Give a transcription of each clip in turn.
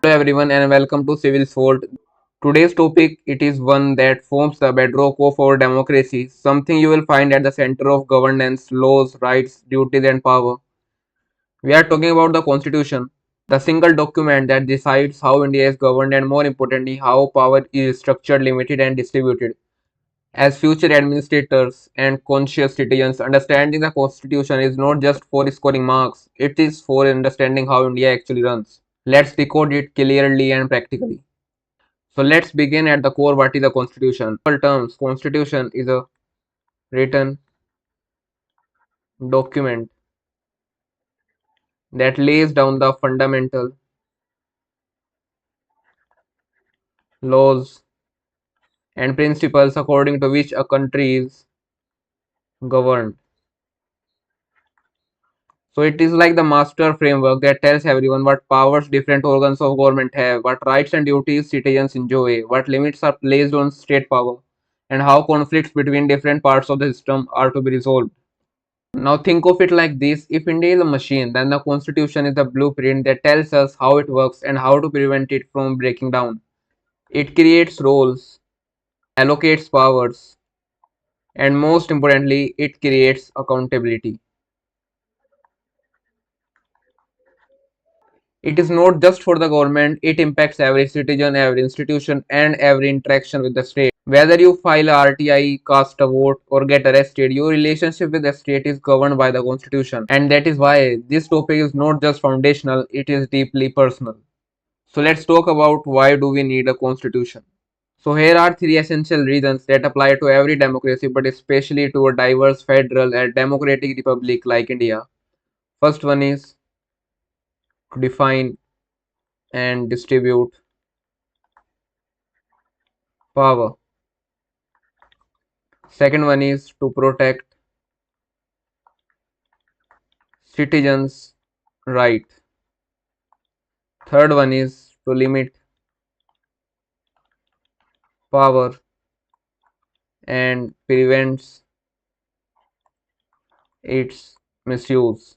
everyone and welcome to Civil Sword. Today's topic it is one that forms the bedrock of our democracy, something you will find at the center of governance, laws, rights, duties and power. We are talking about the constitution, the single document that decides how India is governed and more importantly how power is structured, limited and distributed. As future administrators and conscious citizens, understanding the constitution is not just for scoring marks, it is for understanding how India actually runs. Let's decode it clearly and practically. So let's begin at the core. What is the constitution? In simple terms, constitution is a written document that lays down the fundamental laws and principles according to which a country is governed. So it is like the master framework that tells everyone what powers different organs of government have, what rights and duties citizens enjoy, what limits are placed on state power, and how conflicts between different parts of the system are to be resolved. Now think of it like this, if India is a machine, then the constitution is the blueprint that tells us how it works and how to prevent it from breaking down. It creates roles, allocates powers, and most importantly, it creates accountability. It is not just for the government, it impacts every citizen, every institution, and every interaction with the state. Whether you file a RTI, cast a vote, or get arrested, your relationship with the state is governed by the constitution. And that is why this topic is not just foundational, it is deeply personal. So let's talk about why do we need a constitution. So here are three essential reasons that apply to every democracy but especially to a diverse federal and democratic republic like India. First one is to define and distribute power. Second one is to protect citizens' right. Third one is to limit power and prevents its misuse.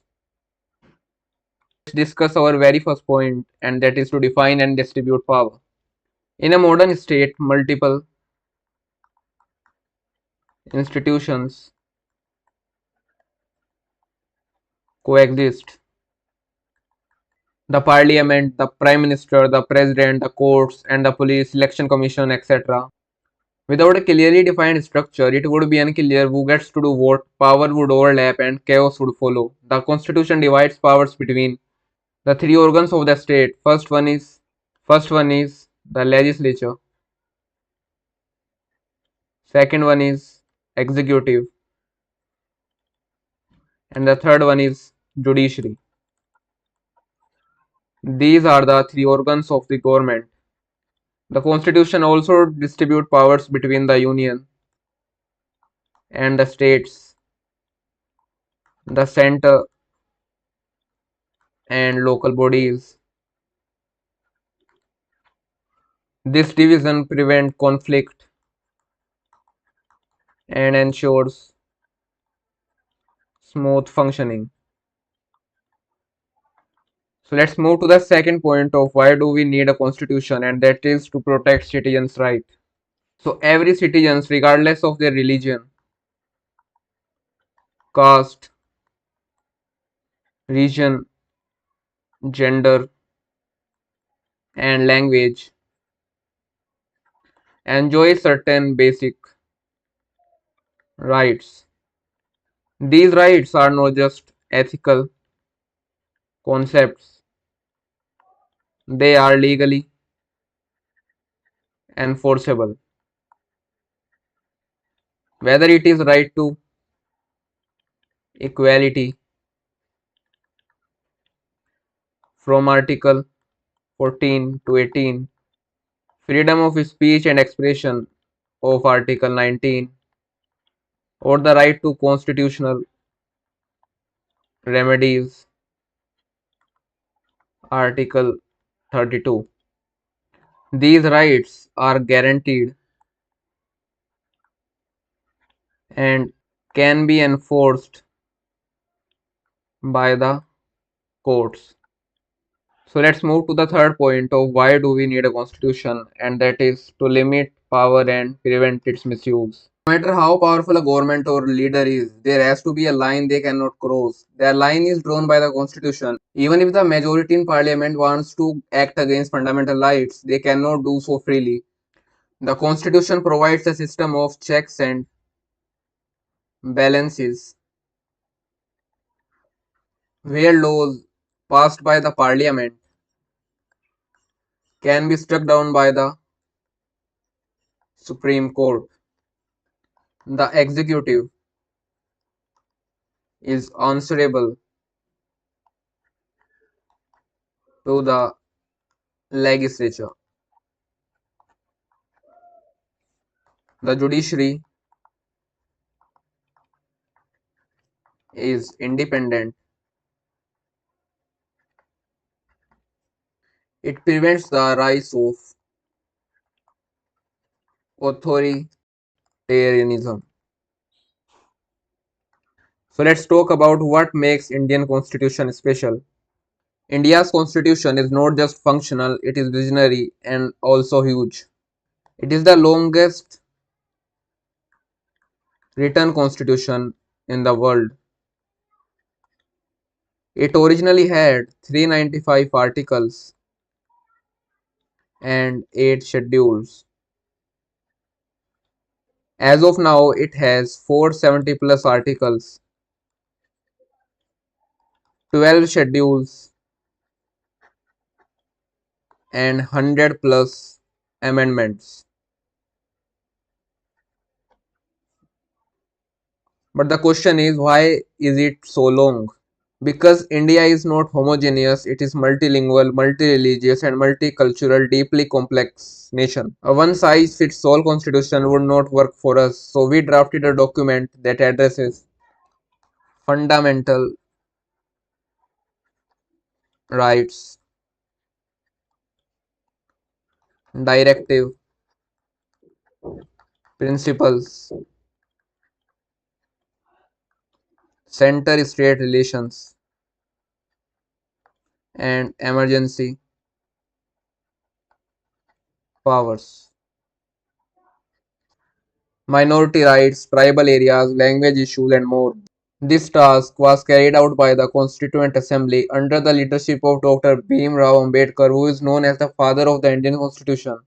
Let's discuss our very first point, and that is to define and distribute power. In a modern state, multiple institutions coexist. The parliament, the prime minister, the president, the courts, and the police, election commission, etc. Without a clearly defined structure, it would be unclear who gets to do what, power would overlap, and chaos would follow. The constitution divides powers between the three organs of the state. First one is the legislature. Second one is executive, and the third one is judiciary. These are the three organs of the government. The constitution also distributes powers between the union and the states, the center and local bodies. This division prevents conflict and ensures smooth functioning. So let's move to the second point of why do we need a constitution, and that is to protect citizens' right. So every citizen, regardless of their religion, caste, region, gender, and language, enjoy certain basic rights. These rights are not just ethical concepts, they are legally enforceable. Whether it is right to equality from Article 14 to 18, freedom of speech and expression of Article 19, or the right to constitutional remedies, Article 32. These rights are guaranteed and can be enforced by the courts. So let's move to the third point of why do we need a constitution, and that is to limit power and prevent its misuse. No matter how powerful a government or leader is, there has to be a line they cannot cross. Their line is drawn by the constitution. Even if the majority in parliament wants to act against fundamental rights, they cannot do so freely. The constitution provides a system of checks and balances where laws passed by the parliament can be struck down by the Supreme Court. The executive is answerable to the legislature. The judiciary is independent. It prevents the rise of authoritarianism. So let's talk about what makes Indian constitution special. India's constitution is not just functional, it is visionary and also huge. It is the longest written constitution in the world. It originally had 395 articles and 8 schedules. As of now, it has 470 plus articles, 12 schedules, and 100 plus amendments. But the question is, why is it so long? Because India is not homogeneous, it is multilingual, multi-religious, and multicultural, deeply complex nation. A one-size-fits-all constitution would not work for us, so we drafted a document that addresses fundamental rights, directive, principles, center-state relations, and emergency powers. Minority rights, tribal areas, language issues, and more. This task was carried out by the Constituent Assembly under the leadership of Dr. Bhim Rao Ambedkar, who is known as the father of the Indian Constitution.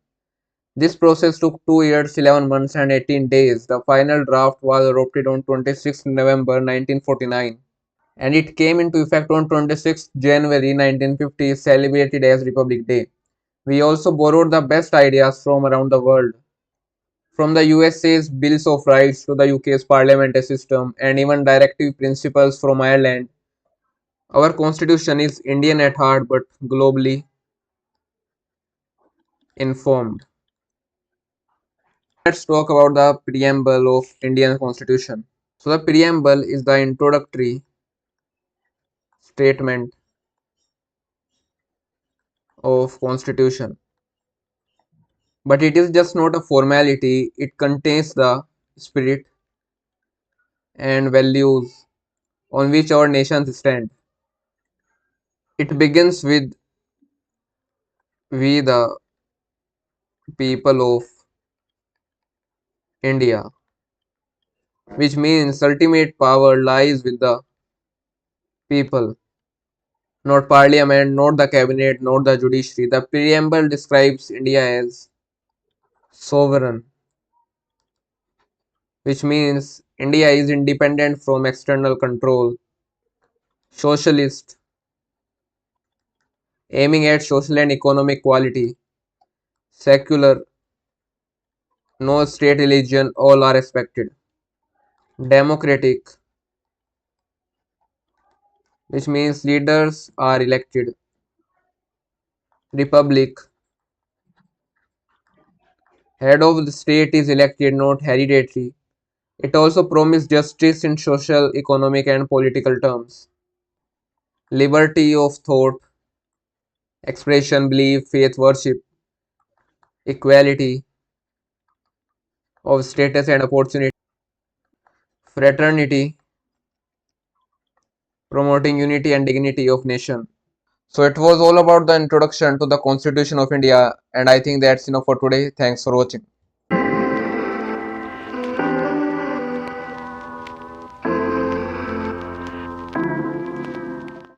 This process took 2 years, 11 months, and 18 days. The final draft was adopted on 26 November 1949, and it came into effect on 26 January 1950, celebrated as Republic Day. We also borrowed the best ideas from around the world, from the USA's Bills of Rights to the UK's parliamentary system, and even directive principles from Ireland. Our constitution is Indian at heart but globally informed. Let's talk about the preamble of Indian constitution. So the preamble is the introductory statement of constitution. But it is just not a formality, it contains the spirit and values on which our nations stand. It begins with we the people of India, which means ultimate power lies with the people, not parliament, not the cabinet, not the judiciary. The preamble describes India as sovereign, which means India is independent from external control, socialist, aiming at social and economic equality, secular, no state religion, all are respected, democratic, which means leaders are elected, republic, head of the state is elected, not hereditary. It also promised justice in social, economic, and political terms, liberty of thought, expression, belief, faith, worship, equality of status and opportunity, fraternity, promoting unity and dignity of nation. So it was all about the introduction to the Constitution of India, and I think that's enough for today. Thanks for watching.